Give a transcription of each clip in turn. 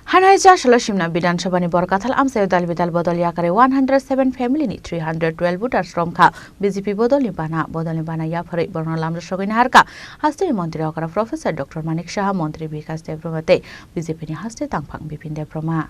Haino Chasalo Simna Bidhan Sabhani Barkathal Amchaio Dalbidal Bodol Yakarwi 107 family ni 312 voters Romkha BJP Bodolni Bana Bodolni Bana Yapharwi Bohrokno Lamjaksogwi Naharkha Hasteni Mantri Okara Professor Dr. Manik Saha Mantri Bikas Debromate BJP ni Haste Tangphang Bipin Debroma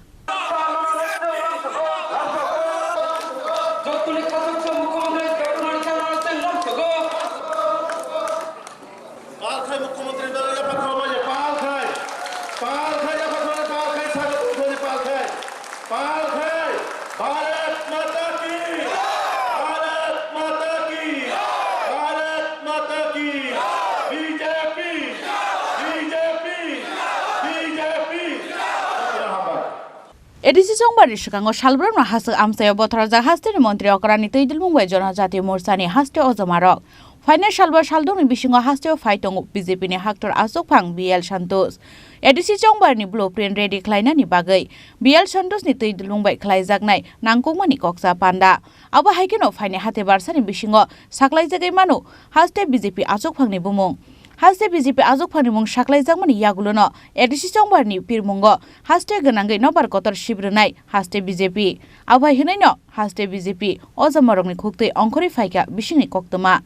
Edisi Songbari Shikango Shalbram Has Amchaio Bothraja Hasteni Mantri Okarani Tydil Mumbai Jagathaiya Morsani Haste Ozamarok Financial Shaldong Bishingo Haste Faitong BJP ni Haktor Asokphang BL Santos Edisi Songbari ni blueprint ready Klaina ni Bagai BL Santos ni Tydil Mumbai Klaijaknai Nangkongmani Koksa Panda Aba Haikeno Faine Hate Barsani Bishingo Saklaijagai Manu Haste BJP Asokphang ni Bumung Haste BJP Asokphangni mung saklaijagmani yagulono edisi Songbarni pirmungo Haste ganangai nobar kotor sibrunai Haste BJP abai hinaino Haste BJP ojamarokni khuktai angkhori phaika bisingni koktoma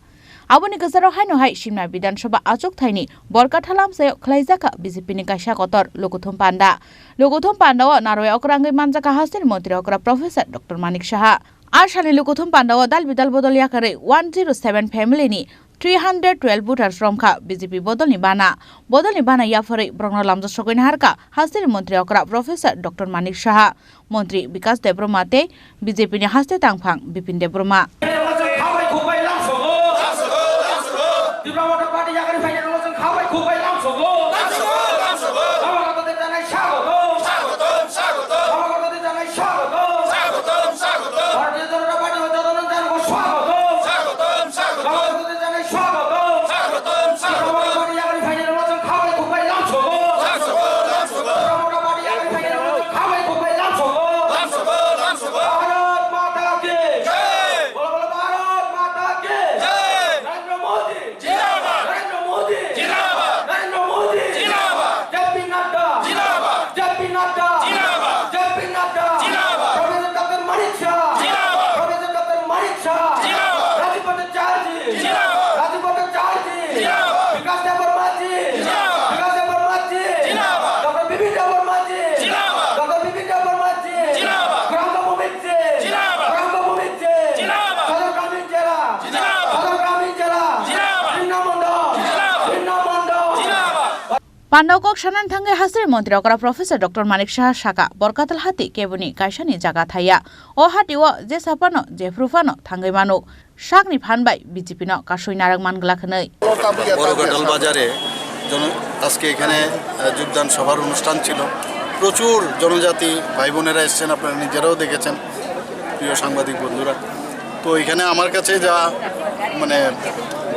aboni gazaro Haino hai Simna Bidhan Sabha Jagathaiya Barkathal Amchaio khlaijaka BJP ni kaisa kotor lokothom panda o Naruk okrangai manjaka Hasteni Mantri okra Professor Dr. Manik Saha Ashali lokothom panda o Dalbidal Bodol Yakarwi 107 family ni 312 voters Romkha BJP Bodolni Bana Yapharwi Bohrokno Lamjaksogwi Naharkha Hasteni Mantri okra Professor Dr. Manik Saha Mantri Bikas Debromate BJP ni Haste Tangphang Bipin Debroma Pandokok Shanan Thangai Hasteni Mantri okra Professor Dr. Manik Saha Saka Barkathal Hati Kebo ni kaisani Jagathaiya o Hati o Jesapano Jefrufano Thangai Manu Sakni Phanbai BJP no Kasuwi Naruk Manglak nei Barkathal বাজারে আজকে এখানে যোগদান সভার অনুষ্ঠান ছিল প্রচুর জনজাতি ভাই বোনেরা এসেছেন আপনারা নিজেরাও দেখেছেন প্রিয় সাংবাদিক বন্ধুরা তো এখানে আমার কাছে যা মানে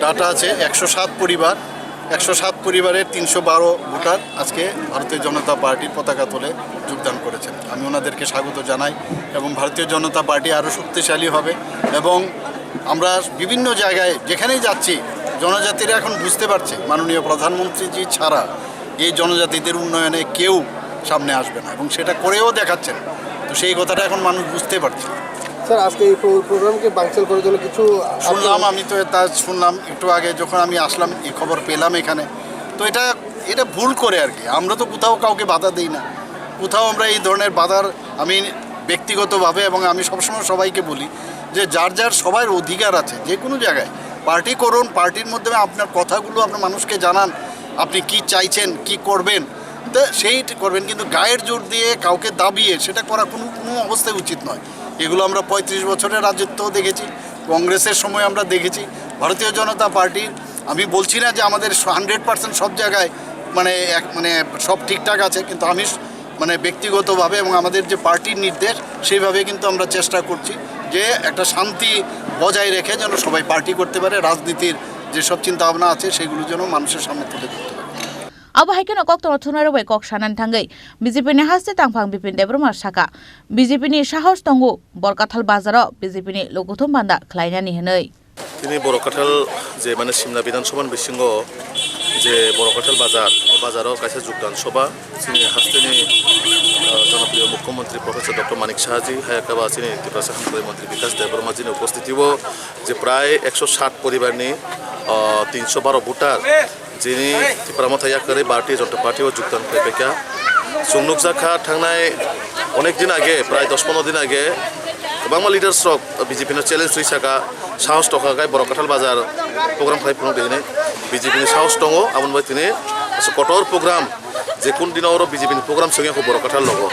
ডাটা আছে 107 পরিবারের 312 ভোটার আজকে ভারতীয় জনতা পার্টির পতাকা তোলে যোগদান করেছেন আমি ওনাদেরকে স্বাগত জানাই এবং ভারতীয় জনতা পার্টি আরো শক্তিশালী হবে এবং আমরা বিভিন্ন জায়গায় যেখানেই যাচ্ছি জনজাতিরা এখন বুঝতে পারছে মাননীয় প্রধানমন্ত্রীজি ছাড়া এই জনজাতিদের উন্নয়নে কেউ সামনে আসবে না এবং সেটা করেও দেখাচ্ছেন তো সেই কথাটা এখন মানুষ বুঝতে পারছে স্যার আজকে এই প্রোগ্রামকে বানচাল করার জন্য কিছু শুনলাম আমি তো তা শুনলাম একটু আগে যখন আমি আসলাম এই খবর পেলাম এখানে তো এটা ভুল করে আর কি আমরা তো কোথাও কাউকে বাধা দেই না কোথাও আমরা এই ধরনের বাধার আমি ব্যক্তিগতভাবে এবং আমি সবসময় সবাইকে বলি যে যার সবার অধিকার আছে যে কোনো জায়গায় পার্টি করুন পার্টির মাধ্যমে আপনার কথাগুলো আপনার মানুষকে জানান আপনি কি চাইছেন কি করবেন তো সেইটা করবেন কিন্তু গায়ের জোর দিয়ে কাউকে দাবিয়ে সেটা করা কোনো অবস্থায় উচিত নয় এগুলো আমরা 35 বছরের রাজত্বও দেখেছি কংগ্রেসের সময় আমরা দেখেছি ভারতীয় জনতা পার্টির আমি বলছি না যে আমাদের 100% সব জায়গায় মানে সব ঠিকঠাক আছে কিন্তু আমি মানে ব্যক্তিগতভাবে এবং আমাদের যে পার্টির নির্দেশ সেইভাবে কিন্তু আমরা চেষ্টা করছি যে একটা শান্তি বজায় রেখে যেন সবাই পার্টি করতে পারে রাজনীতির যে সব চিন্তা ভাবনা আছে সেগুলো যেন মানুষের সামনে তুলে ধরতে পারে Aba haikeno kok tono thunai robai kok sanan thangai BJP ni Haste Tangphang Bipin Debroma Saka BJP ni Sahos tongo Barkathal bazaro BJP ni lokothom banda khlainani hinai Tini Barkathal je mane Simna Bidhan Sabhan bisingo je Barkathal bazar o bazaro kaisa jogdan soba Chini Hasteni জনপ্রিয় মুখ্যমন্ত্রী professor doctor মানিক সাহাজি হায়াকাবা চিনি ত্রিপুরা শাসনকারী মন্ত্রী বিকাশ দেববর্মাজিনী উপস্থিতিব যে প্রায় 160 পরিবারনি 312 voter যিনি ত্রিপুরা মতো ইয়াকারি Bharatiya Janata party যোগদান খাইপাইকা सुंनुक जाखा थांनाय अनेक दिन आगे प्राय 10-15 दिन आगे गोबां लिडार्स रक बीजेपी चैलेंज रैसाका साहस टकाय बरकाथाल बाजार प्रोग्राम खालामफुं दिनै बीजेपी साहस दङ आबुन बायदिनै कठोर प्रोग्राम जेकुन दिनाव बीजेपी प्रोग्राम संगे बरकाथाल लगो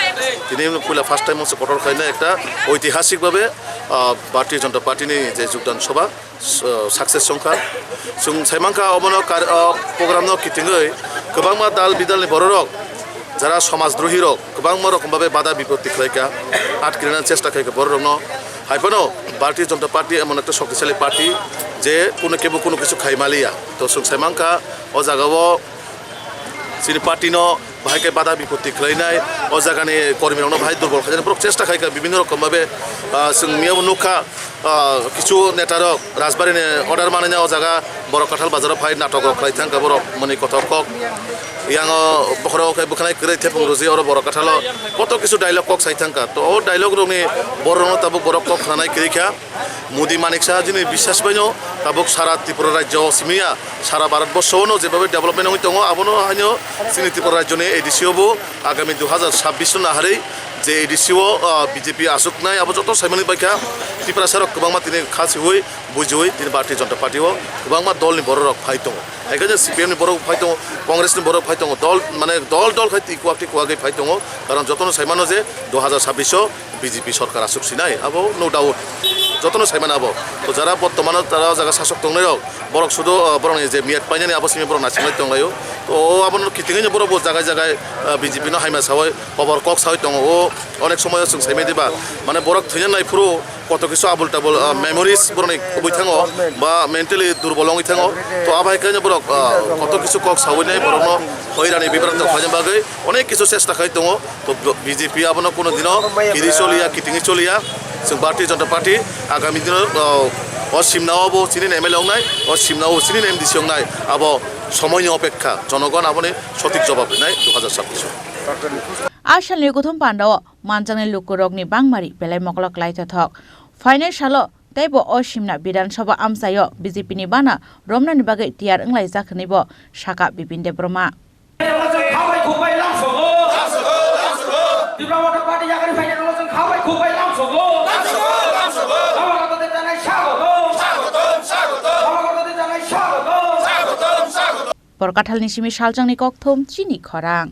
दिनै पहिला फार्स्ट टाइम मोनसे कठोर खालामनाय एकटा ऐतिहासिक भावे भारतीय जनता पार्टीनि जे যোগদাन सभा सक्सेस संखा जों साइमांखा अबनो प्रोग्राम किथिङै गोबां दालबिदालनि बररक যারা সমাজদ্রোহী রক গোবাং রকমভাবে বাধা বিপত্তি খাইকা আটকিরানোর চেষ্টা খাইকা বড়রকম হাইফানো ভারতীয় জনতা পার্টি এমন একটা শক্তিশালী পার্টি যে কোনো কেবো কোনো কিছু খাইমালিয়া তো সাইমাংকা ও জায়গাও চিনি পার্টি ন ভাইকে বাধা বিপত্তি খাইনাই ও জায়গানি কর্মীরাও ভাই দুর্বল খাইজানি পুরো চেষ্টা খাইকা বিভিন্ন রকমভাবে মিয়াও নুখা কিছু নেতারক রাজবাড়ি অর্ডার মানাই ও জায়গা বড়কাঠাল বাজারও ভাই নাটক খাই থাকা বড় মানে কথা cock yang Bohrokno bukanai kere tepung rozi orang Barkathal koto kisu dialog kok sai thangka to o dialog roni Bohrokno tabuk Bohrokno khanai kirikha Modi Manik Sahajini বিশ্বাস বাইনো tabuk sara Tripura rajyo simia sara Bharatborsho no jebabe development hoi tongo abono haino sini Tripura rajyo ne edisio bo agami 2026 nahari যে এডিসিও BJP আসুক নাই আবো যত সাইমানি বাইকা ত্রিপুরা সারক গোবাংমা তিনি খাসি হই বুঝি তিনি ভারতীয় জনতা পার্টিও গোবাংমা দলনি বড় ফাই দङ এখানে সিপিএমনি বড় ফাই দङ কংগ্রেসনি বড় ফাই দङ দল মানে দল খাই ইকুয়াটি কুয়াগে ফাই দङ কারণ যতন সাইমানো যে 2026 বিজেপি সরকার আসুক সিনাই আবো নো ডাউট যতন সাইমানা আবো তো যারা বর্তমানে তারা জায়গা শাসক দংনাই বরক শুধু বরং যে মিয়াট পাইনানি আবো সিমি বড় নাচিমাই দংলাইও তো আবো কিতিঙে বড় জায়গায় বিজেপি ন হাইমা সাওয় খবর কক সাওয় দङ ও অনেক সময় সাইমাই দিবা মানে বরক থৈনা নাই পুরো কত কিছু আবুল টাবুল মেমোরিজ বরং বই থাঙো বা মেন্টালি দুর্বল হই থাঙো তো আবাইকানে বরক কত কিছু কক সাওয় নাই বরং হইরানি বিভ্রান্ত খাইজা বাগৈ অনেক কিছু চেষ্টা খাই দङ তো বিজেপি আবনো কোনো দিন কিরি চলিয়া কিতিঙি চলিয়া जों भारतीय जनता पार्टी आगामी दिन सिमनाओ चिनि एमएलए होंनाय सिमनाओ चिनि एमडिसि होंनाय अब समयनि अपेक्षा जनगण आबनि सঠিক जवाब होनाय 2026 आसालनि गथम पान्डाव मानजांनि लुकुरगनि बांमारि बेलाय मकलक लाइथथक फाइनाल सालो तैबो असिमना विधानसभा आमचायो बीजेपीनि बाना रमनानि बागै तियार ओंलाय जाखनिबो साका Bipin Debbarma Barkathal ni simi saljangni kokthom Chini Khorang